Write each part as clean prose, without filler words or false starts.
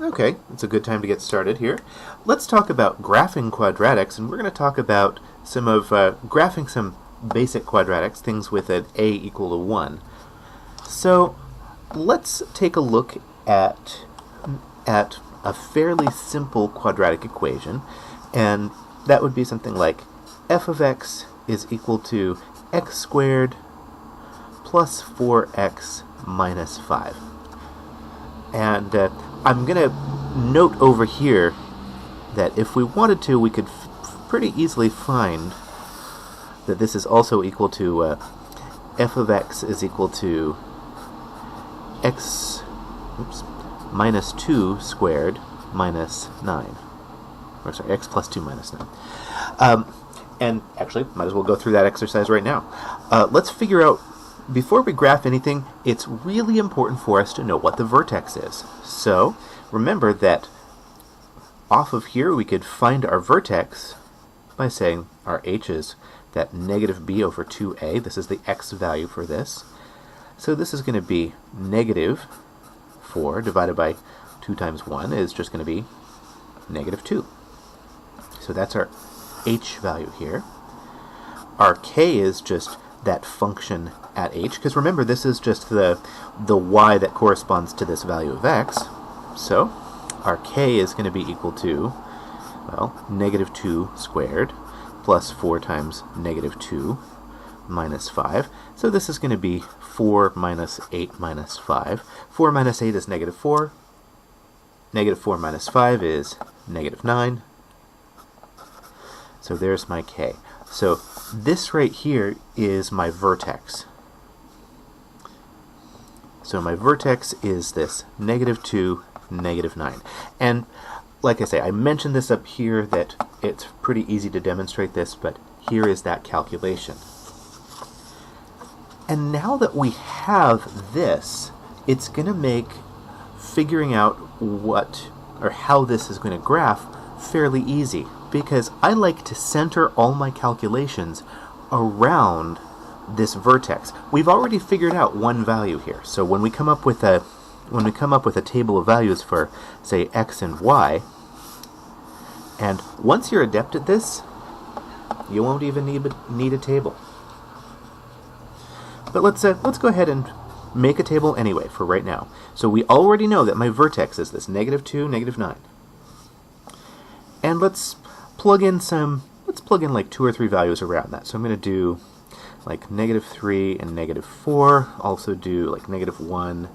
Okay, it's a good time to get started here. Let's talk about graphing quadratics, and we're going to talk about some of graphing some basic quadratics, things with an a equal to 1. So let's take a look at a fairly simple quadratic equation, and that would be something like f of x is equal to x squared plus 4x minus 5. And I'm going to note over here that if we wanted to, we could pretty easily find that this is also equal to f of x is equal to x minus 2 squared minus 9. Or sorry, x plus 2 minus 9. And actually, might as well go through that exercise right now. Let's figure out, before we graph anything, it's really important for us to know what the vertex is. So remember that off of here we could find our vertex by saying our h is that negative b over 2a. This is the x value for this. So this is going to be negative 4 divided by 2 times 1 is just going to be negative 2. So that's our h value here. Our k is just that function at h, because remember this is just the y that corresponds to this value of x. So our k is going to be equal to, well, negative 2 squared plus 4 times negative 2 minus 5. So this is going to be 4 minus 8 minus 5. 4 minus 8 is negative 4. Negative 4 minus 5 is negative 9. So there's my k. So this right here is my vertex. So my vertex is this negative 2, negative 9. And like I say, I mentioned this up here that it's pretty easy to demonstrate this, but here is that calculation. And now that we have this, it's going to make figuring out what or how this is going to graph fairly easy, because I like to center all my calculations around this vertex. We've already figured out one value here. So when we come up with a table of values for, say, x and y, and once you're adept at this, you won't even need a table. But let's go ahead and make a table anyway for right now. So we already know that my vertex is this negative 2, negative 9. And let's plug in like 2 or 3 values around that. So I'm going to do like negative 3 and negative 4, also do like negative 1,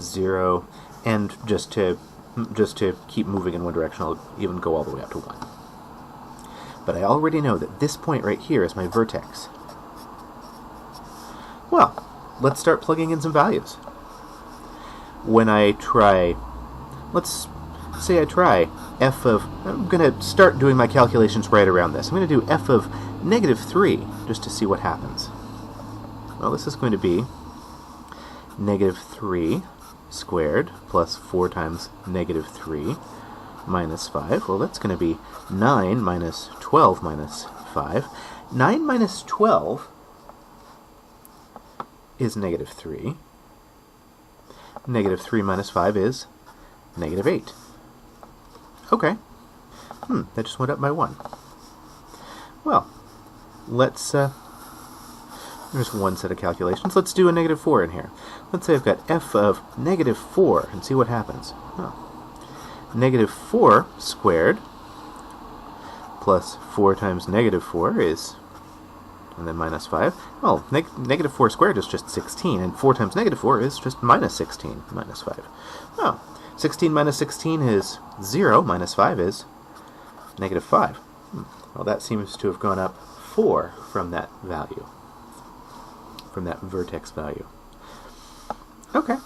0, and just to keep moving in one direction, I'll even go all the way up to 1. But I already know that this point right here is my vertex. Well, let's start plugging in some values. When I try, let's say I try f of, I'm going to start doing my calculations right around this. I'm going to do f of negative 3 just to see what happens. Well, this is going to be negative 3 squared plus 4 times negative 3 minus 5. Well, that's going to be 9 minus 12 minus 5. 9 minus 12 is negative 3. Negative 3 minus 5 is negative 8. Okay. That just went up by 1. Well, let's, there's one set of calculations. Let's do a negative 4 in here. Let's say I've got f of negative 4 and see what happens. Negative 4 squared plus 4 times negative 4 is, and then minus 5. Oh, negative 4 squared is just 16, and 4 times negative 4 is just minus 16 minus 5. Oh, 16 minus 16 is 0, minus 5 is negative 5. Well, that seems to have gone up 4 from that value, from that vertex value. Okay.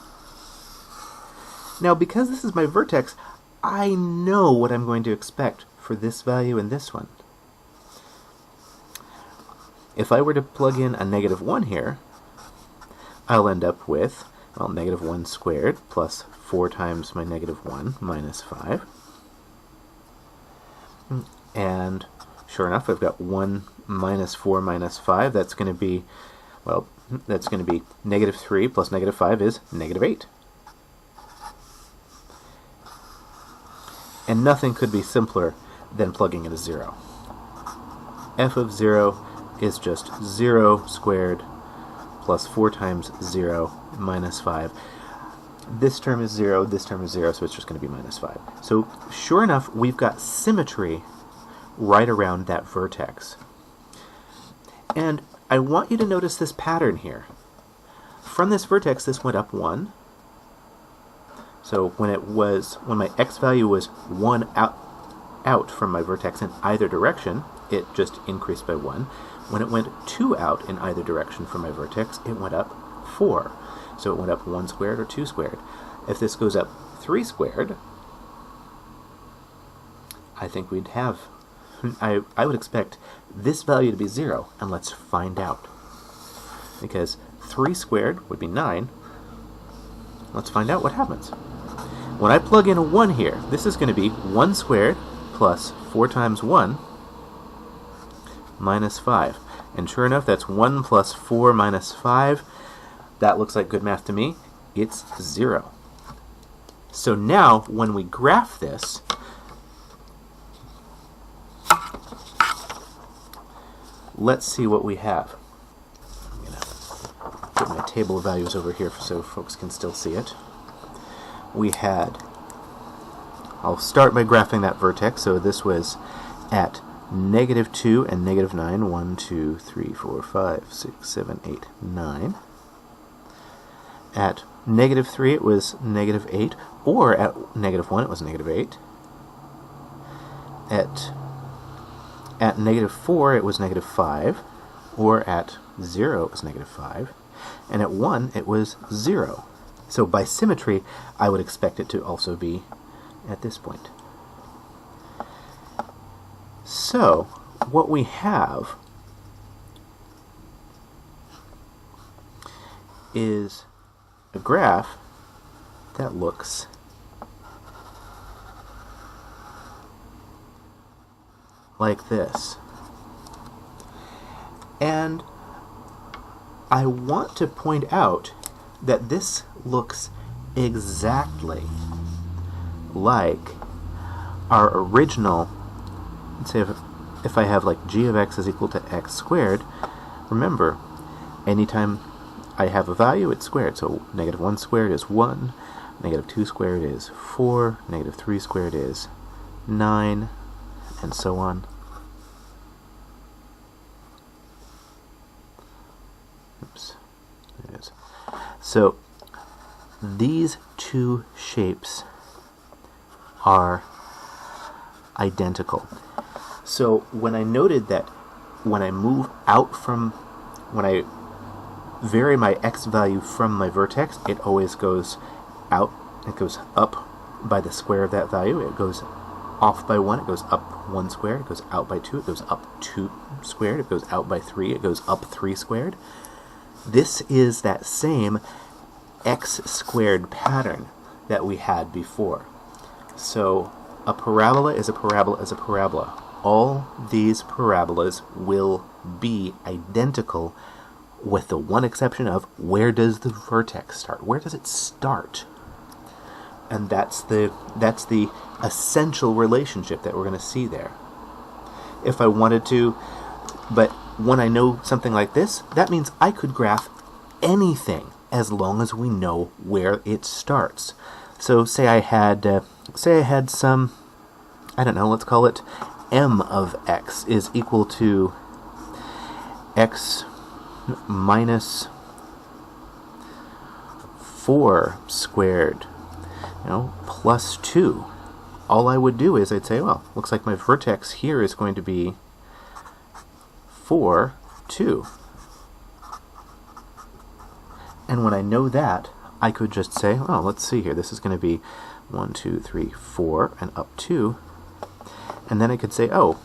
Now, because this is my vertex, I know what I'm going to expect for this value and this one. If I were to plug in a negative 1 here, I'll end up with, well, negative 1 squared plus 4 times my negative 1 minus 5. And sure enough, I've got 1 minus 4 minus 5. That's going to be, well, that's going to be negative 3 plus negative 5 is negative 8. And nothing could be simpler than plugging in a 0. F of 0 is just 0 squared plus 4 times 0 minus 5. This term is 0, this term is 0, so it's just going to be minus 5. So sure enough, we've got symmetry right around that vertex. And I want you to notice this pattern here. From this vertex, this went up 1. So when my x value was 1 out from my vertex in either direction, it just increased by 1. When it went 2 out in either direction from my vertex, it went up 4. So it went up 1 squared or 2 squared. If this goes up 3 squared, I think we'd have, I would expect this value to be 0, and let's find out. Because 3 squared would be 9. Let's find out what happens. When I plug in a 1 here, this is going to be 1 squared plus 4 times 1 minus 5. And sure enough, that's 1 plus 4 minus 5. That looks like good math to me. It's 0. So now, when we graph this, let's see what we have. I'm going to put my table of values over here so folks can still see it. We had, I'll start by graphing that vertex. So this was at -2 and -9. 1, 2, 3, 4, 5, 6, 7, 8, 9. At -3 it was -8, or at -1 it was -8. At -4 it was -5, or at 0 it was -5, and at 1 it was 0. So by symmetry, I would expect it to also be at this point. So what we have is a graph that looks like this. And I want to point out that this looks exactly like our original, let's say if I have like g of x is equal to x squared, remember, anytime I have a value, it's squared. So -1 squared is 1, -2 squared is 4, -3 squared is 9, and so on. Oops, there it is. So these two shapes are identical. So when I noted that when I move out from, when I vary my x value from my vertex, it always goes out, it goes up by the square of that value, it goes off by 1, it goes up 1 squared, it goes out by 2, it goes up 2 squared, it goes out by 3, it goes up 3 squared. This is that same x squared pattern that we had before. So a parabola is a parabola is a parabola. All these parabolas will be identical, with the one exception of where does the vertex start? Where does it start? And that's the essential relationship that we're going to see there. If I wanted to, but when I know something like this, that means I could graph anything as long as we know where it starts. So say I had some, I don't know, let's call it m of x is equal to x minus 4 squared, plus 2. All I would do is I'd say, well, looks like my vertex here is going to be 4, 2. And when I know that, I could just say, oh, let's see here, this is going to be 1, 2, 3, 4, and up 2. And then I could say, oh,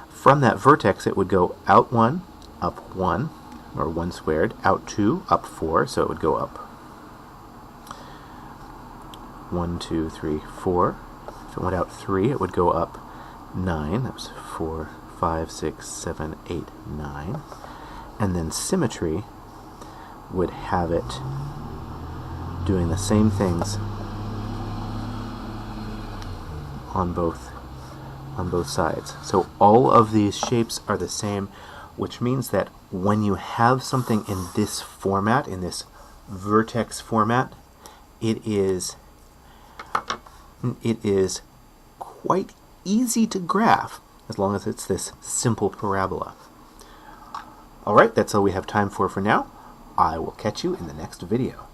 from that vertex it would go out 1, up 1, or 1 squared, out 2, up 4, so it would go up 1, 2, 3, 4. If it went out 3, it would go up 9. That was 4, 5, 6, 7, 8, 9. And then symmetry would have it doing the same things on both sides. So all of these shapes are the same, which means that when you have something in this format, in this vertex format, it is quite easy to graph as long as it's this simple parabola. All right, that's all we have time for now. I will catch you in the next video.